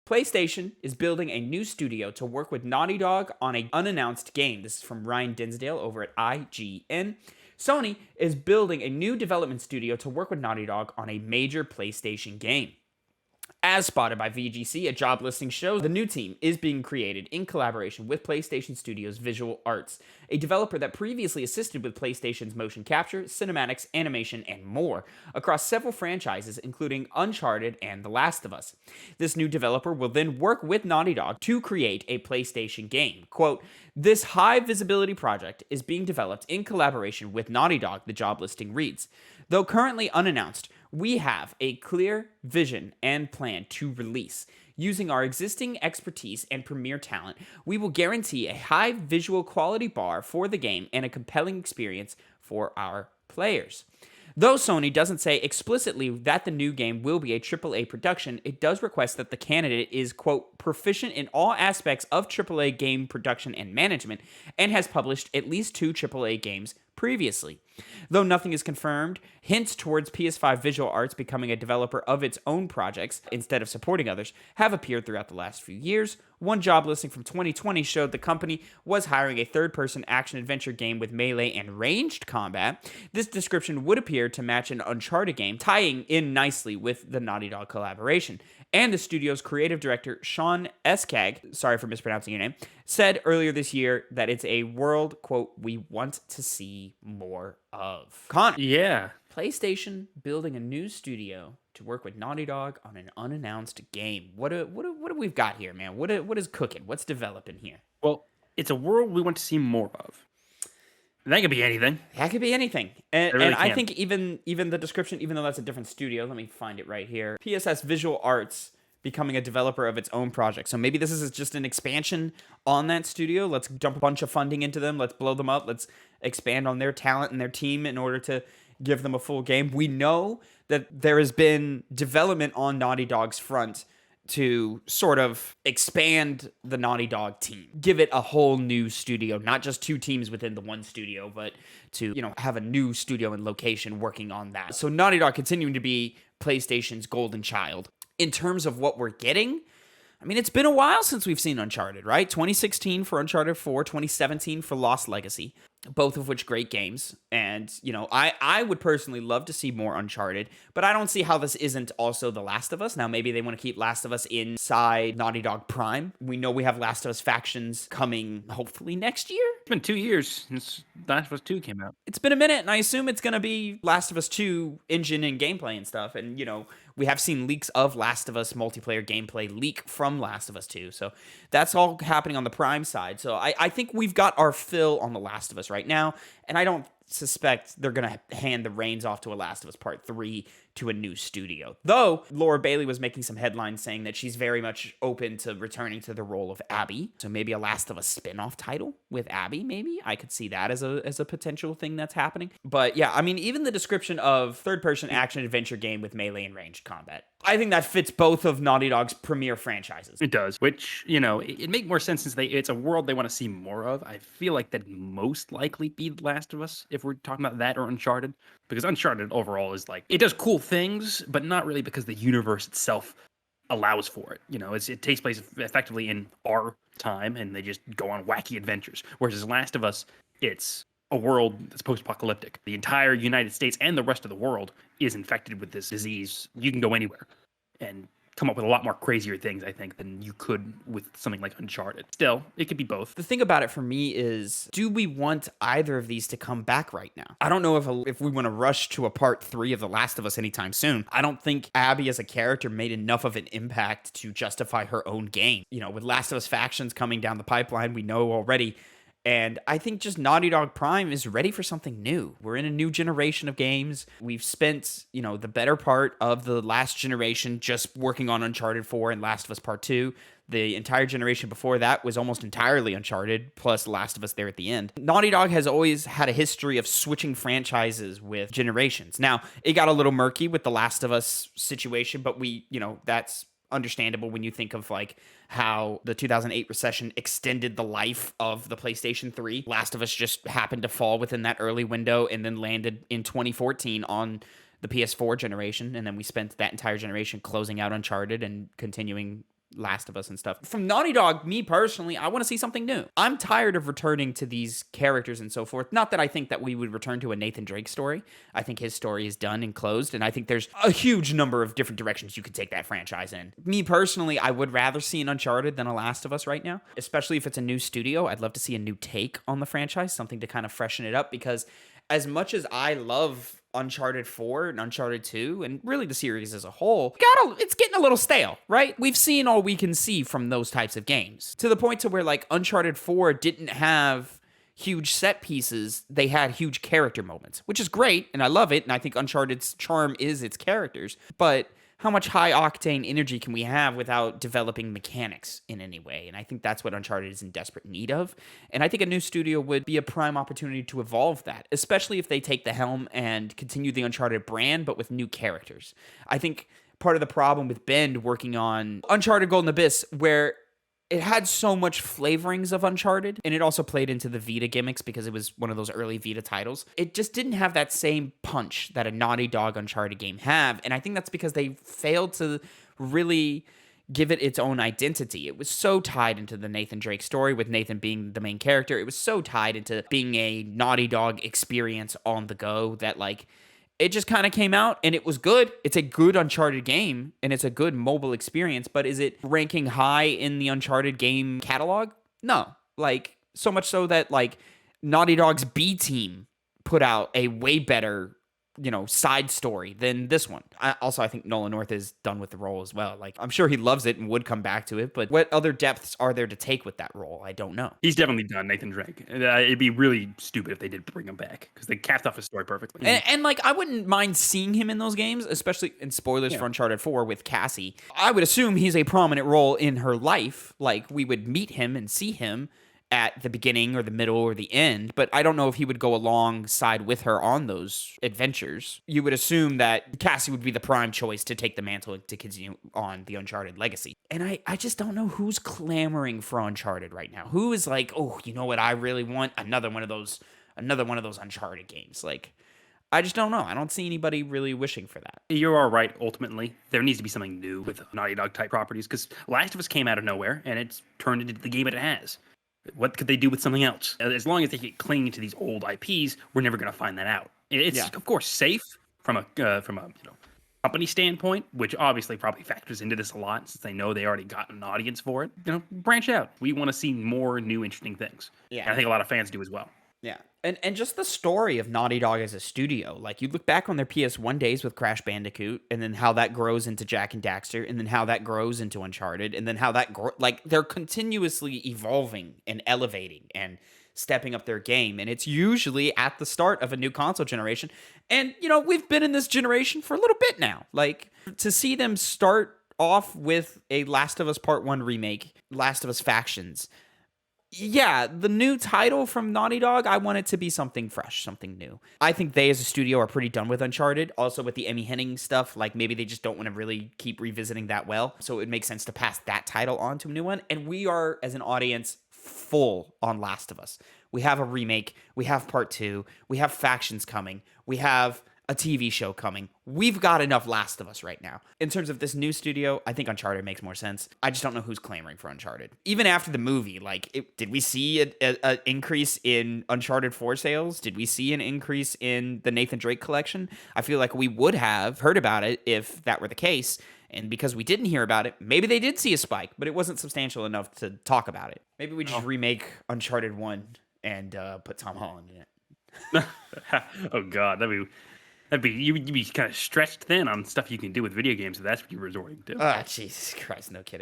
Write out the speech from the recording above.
PlayStation is building a new studio to work with Naughty Dog on an unannounced game. This is from Ryan Dinsdale over at IGN. Sony is building a new development studio to work with Naughty Dog on a major PlayStation game. As spotted by VGC, a job listing shows the new team is being created in collaboration with PlayStation Studios Visual Arts, a developer that previously assisted with PlayStation's motion capture, cinematics, animation, and more across several franchises, including Uncharted and The Last of Us. This new developer will then work with Naughty Dog to create a PlayStation game. Quote, "This high-visibility project is being developed in collaboration with Naughty Dog," the job listing reads. "Though currently unannounced, we have a clear vision and plan to release. Using our existing expertise and premier talent, we will guarantee a high visual quality bar for the game and a compelling experience for our players." Though Sony doesn't say explicitly that the new game will be a AAA production, it does request that the candidate is, quote, "proficient in all aspects of AAA game production and management, and has published at least 2 AAA games previously." Though nothing is confirmed, hints towards PS5 Visual Arts becoming a developer of its own projects instead of supporting others have appeared throughout the last few years. One job listing from 2020 showed the company was hiring a third-person action-adventure game with melee and ranged combat. This description would appear to match an Uncharted game, tying in nicely with the Naughty Dog collaboration. And the studio's creative director, Sean Eskag, sorry for mispronouncing your name, said earlier this year that it's a world, quote, "we want to see more of." Connor. Yeah. PlayStation building a new studio to work with Naughty Dog on an unannounced game. What do we've got here, man? What is cooking? What's developing here? Well, it's a world we want to see more of. That could be anything. That could be anything. And, really and I can. think even the description, even though that's a different studio, let me find it right here. PSS Visual Arts becoming a developer of its own project. So maybe this is just an expansion on that studio. Let's dump a bunch of funding into them. Let's blow them up. Let's expand on their talent and their team in order to give them a full game. We know that there has been development on Naughty Dog's front to sort of expand the Naughty Dog team, give it a whole new studio, not just 2 teams within the one studio, but to, have a new studio and location working on that. So Naughty Dog continuing to be PlayStation's golden child. In terms of what we're getting, I mean, it's been a while since we've seen Uncharted, right? 2016 for Uncharted 4, 2017 for Lost Legacy, both of which great games. And, I would personally love to see more Uncharted, but I don't see how this isn't also The Last of Us. Now, maybe they want to keep Last of Us inside Naughty Dog Prime. We know we have Last of Us factions coming hopefully next year. It's been 2 years since Last of Us 2 came out. It's been a minute, and I assume it's going to be Last of Us 2 engine and gameplay and stuff. And, we have seen leaks of Last of Us multiplayer gameplay leak from Last of Us 2. So that's all happening on the Prime side. So I think we've got our fill on The Last of Us right now. And I don't suspect they're going to hand the reins off to a Last of Us Part 3 to a new studio. Though Laura Bailey was making some headlines saying that she's very much open to returning to the role of Abby. So maybe a Last of Us spin-off title with Abby, maybe. I could see that as a potential thing that's happening. But yeah, I mean, even the description of third-person action-adventure game with melee and ranged combat, I think that fits both of Naughty Dog's premier franchises. It does, which, it make more sense since it's a world they want to see more of. I feel like that'd most likely be The Last of Us if we're talking about that or Uncharted, because Uncharted overall is like, it does cool things, but not really because the universe itself allows for it. It takes place effectively in our time, and they just go on wacky adventures. Whereas Last of Us, it's a world that's post-apocalyptic. The entire United States and the rest of the world is infected with this disease. You can go anywhere and come up with a lot more crazier things, I think, than you could with something like Uncharted. Still, it could be both. The thing about it for me is, do we want either of these to come back right now? I don't know if we want to rush to a part 3 of The Last of Us anytime soon. I don't think Abby as a character made enough of an impact to justify her own game. With Last of Us factions coming down the pipeline, we know already. And I think just Naughty Dog Prime is ready for something new. We're in a new generation of games. We've spent, the better part of the last generation just working on Uncharted 4 and Last of Us Part 2. The entire generation before that was almost entirely Uncharted, plus Last of Us there at the end. Naughty Dog has always had a history of switching franchises with generations. Now, it got a little murky with the Last of Us situation, but that's understandable when you think of like how the 2008 recession extended the life of the PlayStation 3. Last of Us just happened to fall within that early window and then landed in 2014 on the PS4 generation. And then we spent that entire generation closing out Uncharted and continuing Last of Us and stuff. From Naughty Dog, me personally, I want to see something new. I'm tired of returning to these characters and so forth. Not that I think that we would return to a Nathan Drake story. I think his story is done and closed, and I think there's a huge number of different directions you could take that franchise in. Me personally, I would rather see an Uncharted than a Last of Us right now, especially if it's a new studio. I'd love to see a new take on the franchise, something to kind of freshen it up, because as much as I love Uncharted 4 and Uncharted 2, and really the series as a whole, it's getting a little stale, right? We've seen all we can see from those types of games. To the point to where, like, Uncharted 4 didn't have huge set pieces, they had huge character moments, which is great, and I love it, and I think Uncharted's charm is its characters, but how much high-octane energy can we have without developing mechanics in any way? And I think that's what Uncharted is in desperate need of. And I think a new studio would be a prime opportunity to evolve that, especially if they take the helm and continue the Uncharted brand, but with new characters. I think part of the problem with Bend working on Uncharted Golden Abyss, where it had so much flavorings of Uncharted, and it also played into the Vita gimmicks because it was one of those early Vita titles. It just didn't have that same punch that a Naughty Dog Uncharted game have, and I think that's because they failed to really give it its own identity. It was so tied into the Nathan Drake story, with Nathan being the main character. It was so tied into being a Naughty Dog experience on the go that, like, it just kind of came out and it was good. It's a good Uncharted game and it's a good mobile experience, but is it ranking high in the Uncharted game catalog? No. Like, so much so that, like, Naughty Dog's B team put out a way better, side story than this one. I think Nolan North is done with the role as well. Like, I'm sure he loves it and would come back to it, but what other depths are there to take with that role? I don't know. He's definitely done, Nathan Drake. It'd be really stupid if they did bring him back, because they capped off his story perfectly. And like, I wouldn't mind seeing him in those games, especially in spoilers for Uncharted 4 with Cassie. I would assume he's a prominent role in her life. Like, we would meet him and see him at the beginning or the middle or the end, but I don't know if he would go alongside with her on those adventures. You would assume that Cassie would be the prime choice to take the mantle to continue on the Uncharted legacy. And I just don't know who's clamoring for Uncharted right now. Who is like, oh, you know what I really want? Another one of those Uncharted games. Like, I just don't know. I don't see anybody really wishing for that. You are right, ultimately. There needs to be something new with Naughty Dog type properties, because Last of Us came out of nowhere and it's turned into the game it has. What could they do with something else? As long as they keep clinging to these old IPs, we're never going to find that out. It's of course safe from a company standpoint, which obviously probably factors into this a lot, since they know they already got an audience for it. Branch out. We want to see more new, interesting things. Yeah, and I think a lot of fans do as well. Yeah. And just the story of Naughty Dog as a studio. Like, you look back on their PS1 days with Crash Bandicoot, and then how that grows into Jak and Daxter, and then how that grows into Uncharted, and then how that they're continuously evolving and elevating and stepping up their game. And it's usually at the start of a new console generation. And, we've been in this generation for a little bit now. Like, to see them start off with a Last of Us Part 1 remake, Last of Us Factions. Yeah, the new title from Naughty Dog, I want it to be something fresh, something new. I think they as a studio are pretty done with Uncharted. Also with the Emmy Hennig stuff, like, maybe they just don't want to really keep revisiting that well. So it would make sense to pass that title on to a new one. And we are, as an audience, full on Last of Us. We have a remake. We have Part 2. We have Factions coming. We have a TV show coming. We've got enough Last of Us right now. In terms of this new studio, I think Uncharted makes more sense. I just don't know who's clamoring for Uncharted. Even after the movie, did we see an increase in Uncharted 4 sales? Did we see an increase in the Nathan Drake collection? I feel like we would have heard about it if that were the case. And because we didn't hear about it, maybe they did see a spike, but it wasn't substantial enough to talk about it. Maybe we just remake Uncharted 1 and put Tom Holland in it. Oh, God, you'd be kind of stretched thin on stuff you can do with video games if that's what you're resorting to. Oh, Jesus Christ, no kidding.